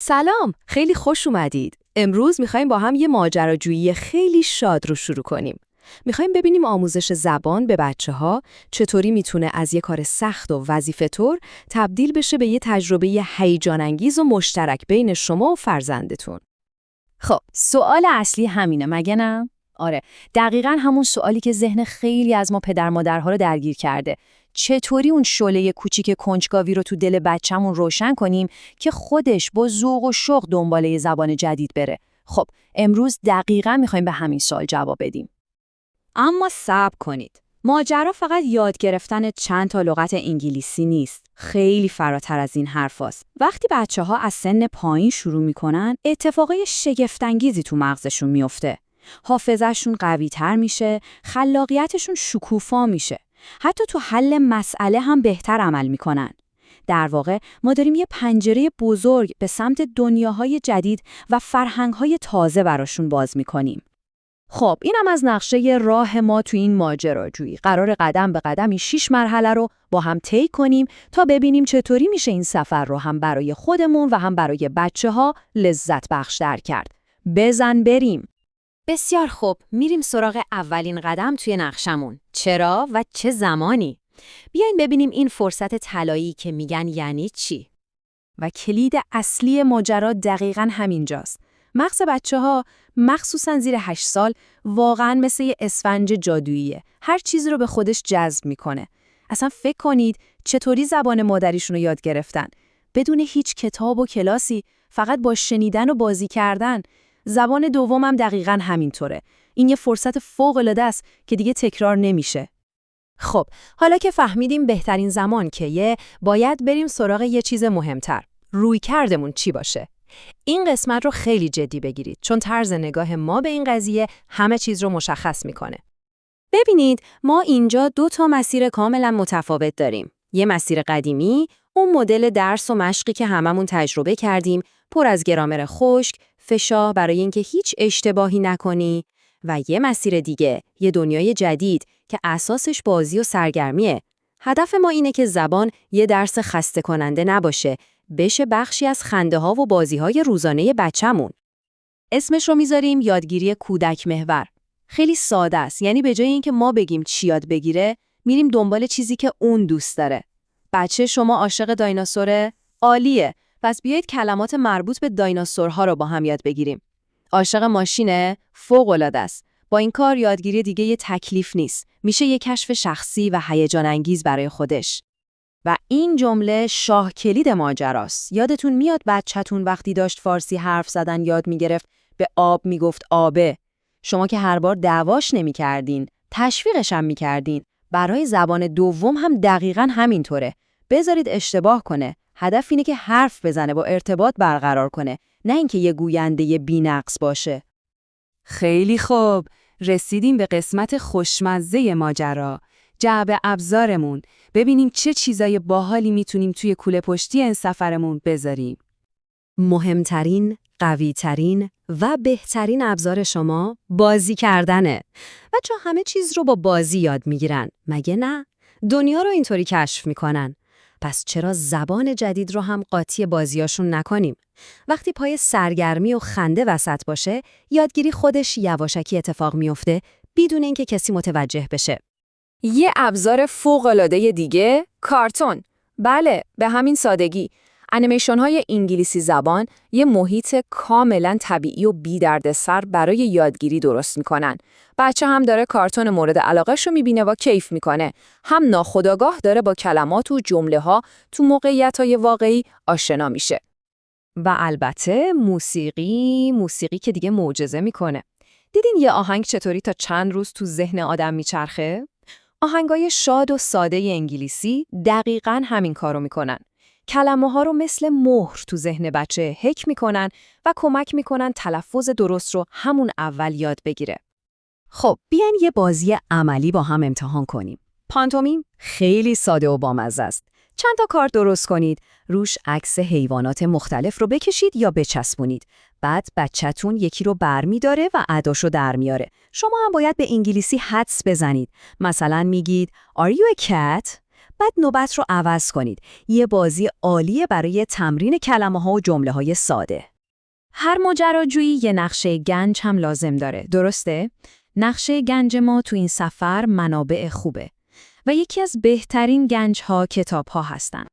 سلام، خیلی خوش اومدید. امروز میخوایم با هم یه ماجراجویی خیلی شاد رو شروع کنیم. میخوایم ببینیم آموزش زبان به بچه‌ها چطوری میتونه از یه کار سخت و وظیفه‌طور تبدیل بشه به یه تجربه هیجان‌انگیز و مشترک بین شما و فرزندتون. خب، سوال اصلی همینه مگه نه؟ آره، دقیقاً همون سوالی که ذهن خیلی از ما پدر مادرها رو درگیر کرده. چطوری اون شعله کوچیک کنجکاوی رو تو دل بچه‌مون روشن کنیم که خودش با ذوق و شوق دنبال یه زبان جدید بره؟ خب، امروز دقیقاً می‌خوایم به همین سوال جواب بدیم. اما صبر کنید. ماجرا فقط یاد گرفتن چند تا لغت انگلیسی نیست. خیلی فراتر از این حرفاست. وقتی بچه‌ها از سن پایین شروع میکنن، اتفاقای شگفت‌انگیزی تو مغزشون میفته. حافظه‌شون قوی‌تر میشه، خلاقیتشون شکوفا میشه. حتی تو حل مسئله هم بهتر عمل میکنن. در واقع ما داریم یه پنجره بزرگ به سمت دنیاهای جدید و فرهنگ‌های تازه براشون باز میکنیم. خب، اینم از نقشه راه ما تو این ماجراجویی. قرار قدم به قدم این 6 مرحله رو با هم طی کنیم تا ببینیم چطوری میشه این سفر رو هم برای خودمون و هم برای بچه‌ها لذت بخش‌تر کرد. بزن بریم. بسیار خوب، میریم سراغ اولین قدم توی نقشمون. چرا و چه زمانی؟ بیاین ببینیم این فرصت طلایی که میگن یعنی چی؟ و کلید اصلی ماجرا دقیقاً همینجاست. مغز بچه‌ها، مخصوصاً زیر 8 سال، واقعاً مثل یه اسفنج جادوییه. هر چیزی رو به خودش جذب میکنه. اصلا فکر کنید چطوری زبان مادریشون رو یاد گرفتن. بدون هیچ کتاب و کلاسی، فقط با شنیدن و بازی کردن. زبان دومم دقیقاً همینطوره. این یه فرصت فوق‌العاده است که دیگه تکرار نمیشه. خب، حالا که فهمیدیم بهترین زمان کیه، باید بریم سراغ یه چیز مهمتر. رویکردمون چی باشه؟ این قسمت رو خیلی جدی بگیرید، چون طرز نگاه ما به این قضیه همه چیز رو مشخص میکنه. ببینید، ما اینجا 2 تا مسیر کاملا متفاوت داریم. یه مسیر قدیمی، اون مدل درس و مشقی که هممون تجربه کردیم، پر از گرامر خشک، فشار برای اینکه هیچ اشتباهی نکنی، و یه مسیر دیگه، یه دنیای جدید که اساسش بازی و سرگرمیه. هدف ما اینه که زبان یه درس خسته کننده نباشه، بشه بخشی از خنده‌ها و بازی‌های روزانه بچه‌مون. اسمش رو میذاریم یادگیری کودک محور. خیلی ساده است، یعنی به جای اینکه ما بگیم چی یاد بگیره، میریم دنبال چیزی که اون دوست داره. بچه شما عاشق دایناسوره؟ عالیه. پس بیایید کلمات مربوط به دایناسورها رو با هم یاد بگیریم. عاشق ماشینه؟ فوق‌العاده است. با این کار یادگیری دیگه یه تکلیف نیست. میشه یه کشف شخصی و هیجان انگیز برای خودش. و این جمله شاه کلید ماجراست. یادتون میاد بچه‌تون وقتی داشت فارسی حرف زدن یاد میگرفت به آب میگفت آبه. شما که هر بار دعواش نمی‌کردین، تشویقش هم می‌کردین. برای زبان دوم هم دقیقاً همینطوره. بذارید اشتباه کنه. هدف اینه که حرف بزنه، با ارتباط برقرار کنه، نه اینکه یه گوینده بی‌نقص باشه. خیلی خوب، رسیدیم به قسمت خوشمزه ماجرا. جعبه ابزارمون. ببینیم چه چیزای باحالی میتونیم توی کوله پشتی این سفرمون بذاریم. مهمترین، قویترین و بهترین ابزار شما بازی کردنه. بچه همه چیز رو با بازی یاد میگیرن، مگه نه؟ دنیا رو اینطوری کشف میکنن. پس چرا زبان جدید رو هم قاطی بازیاشون نکنیم؟ وقتی پای سرگرمی و خنده وسط باشه، یادگیری خودش یواشکی اتفاق میفته بدون اینکه کسی متوجه بشه. یه ابزار فوق‌العاده دیگه، کارتون. بله، به همین سادگی. انیمیشن‌های انگلیسی زبان یه محیط کاملاً طبیعی و بی‌دردسر برای یادگیری درست می‌کنن. بچه هم داره کارتون مورد علاقه‌ش رو می‌بینه و کیف می‌کنه. هم ناخودآگاه داره با کلمات و جمله‌ها تو موقعیت‌های واقعی آشنا میشه. و البته موسیقی که دیگه معجزه میکنه. دیدین یه آهنگ چطوری تا چند روز تو ذهن آدم میچرخه؟ آهنگای شاد و ساده انگلیسی دقیقاً همین کارو میکنن. کلمه‌ها رو مثل مهر تو ذهن بچه حک میکنن و کمک میکنن تلفظ درست رو همون اول یاد بگیره. خب، بیاین یه بازی عملی با هم امتحان کنیم. پانتومیم خیلی ساده و بامزه است. چند تا کارت درست کنید، روش عکس حیوانات مختلف رو بکشید یا بچسبونید. بعد بچه‌تون یکی رو برمی‌داره و اداشو در میاره. شما هم باید به انگلیسی حدس بزنید. مثلا میگید Are you a cat؟ بعد نوبت رو عوض کنید. یه بازی عالیه برای تمرین کلمه‌ها و جمله‌های ساده. هر ماجراجویی یه نقشه گنج هم لازم داره، درسته؟ نقشه گنج ما تو این سفر منابع خوبه و یکی از بهترین گنج‌ها کتاب‌ها هستن.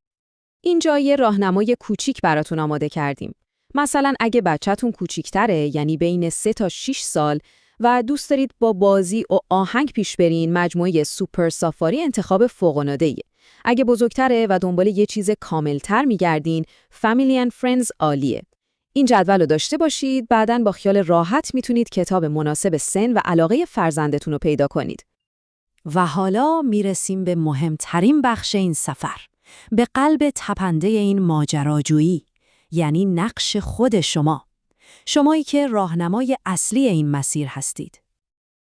اینجا یه راهنمای کوچیک براتون آماده کردیم. مثلا اگه بچه‌تون کوچیک‌تره، یعنی بین 3 تا 6 سال و دوست دارید با بازی و آهنگ پیش برین، مجموعه سوپر سافاری انتخاب فوق‌العاده‌ایه. اگه بزرگتره و دنبال یه چیز کاملتر می‌گردین، فامیلی اند فرندز عالیه. این جدول رو داشته باشید، بعداً با خیال راحت میتونید کتاب مناسب سن و علاقه فرزندتون رو پیدا کنید. و حالا میرسیم به مهمترین بخش این سفر، به قلب تپنده این ماجراجویی، یعنی نقش خود شما. شمایی که راهنمای اصلی این مسیر هستید.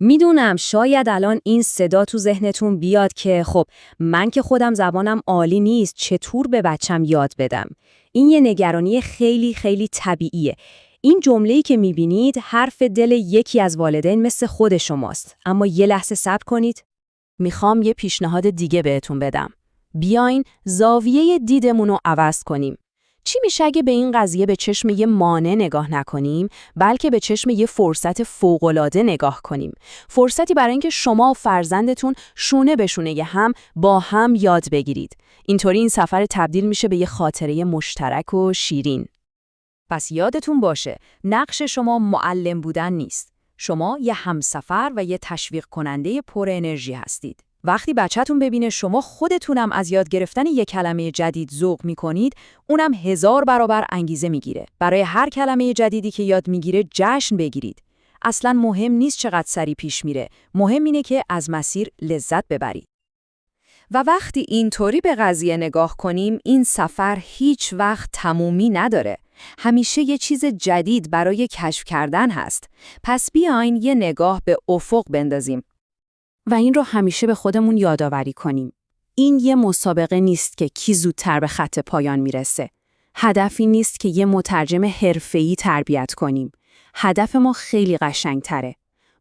میدونم شاید الان این صدا تو ذهنتون بیاد که خب من که خودم زبانم عالی نیست، چطور به بچم یاد بدم؟ این یه نگرانی خیلی خیلی طبیعیه. این جمله‌ای که میبینید حرف دل یکی از والدین مثل خود شماست. اما یه لحظه صبر کنید. میخوام یه پیشنهاد دیگه بهتون بدم. بیاین زاویه دیدمون رو عوض کنیم. چی میشه اگه به این قضیه به چشم یه مانع نگاه نکنیم، بلکه به چشم یه فرصت فوق‌العاده نگاه کنیم؟ فرصتی برای اینکه شما و فرزندتون شونه به شونه هم با هم یاد بگیرید. اینطوری این سفر تبدیل میشه به یه خاطره مشترک و شیرین. پس یادتون باشه، نقش شما معلم بودن نیست. شما یه همسفر و یه تشویق کننده پر انرژی هستید. وقتی بچه‌تون ببینه شما خودتونم از یاد گرفتن یک کلمه جدید ذوق می‌کنید، اونم 1000 برابر انگیزه میگیره. برای هر کلمه جدیدی که یاد میگیره جشن بگیرید. اصلاً مهم نیست چقدر سریع پیش میره. مهم اینه که از مسیر لذت ببرید. و وقتی اینطوری به قضیه نگاه کنیم، این سفر هیچ وقت تمومی نداره. همیشه یه چیز جدید برای کشف کردن هست. پس بیاین یه نگاه به افق بندازیم. و این رو همیشه به خودمون یادآوری کنیم. این یه مسابقه نیست که کی زودتر به خط پایان میرسه. هدفی نیست که یه مترجم حرفه‌ای تربیت کنیم. هدف ما خیلی قشنگتره.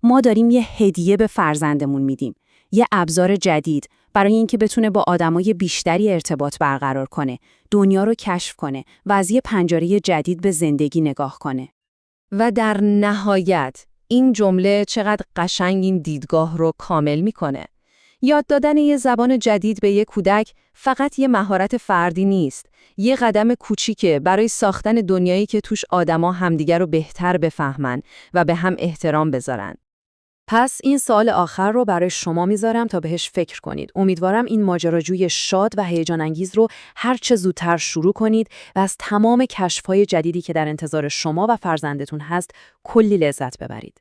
ما داریم یه هدیه به فرزندمون میدیم. یه ابزار جدید برای اینکه بتونه با آدمای بیشتری ارتباط برقرار کنه، دنیا رو کشف کنه و از یه پنجره جدید به زندگی نگاه کنه. و در نهایت این جمله چقدر قشنگ این دیدگاه رو کامل میکنه. یاد دادن یه زبان جدید به یه کودک فقط یه مهارت فردی نیست. یه قدم کوچیکه برای ساختن دنیایی که توش آدما همدیگر رو بهتر بفهمن و به هم احترام بذارن. پس این سوال آخر رو برای شما میذارم تا بهش فکر کنید. امیدوارم این ماجراجوی شاد و هیجان انگیز رو هر چه زودتر شروع کنید و از تمام کشف‌های جدیدی که در انتظار شما و فرزندتون هست کلی لذت ببرید.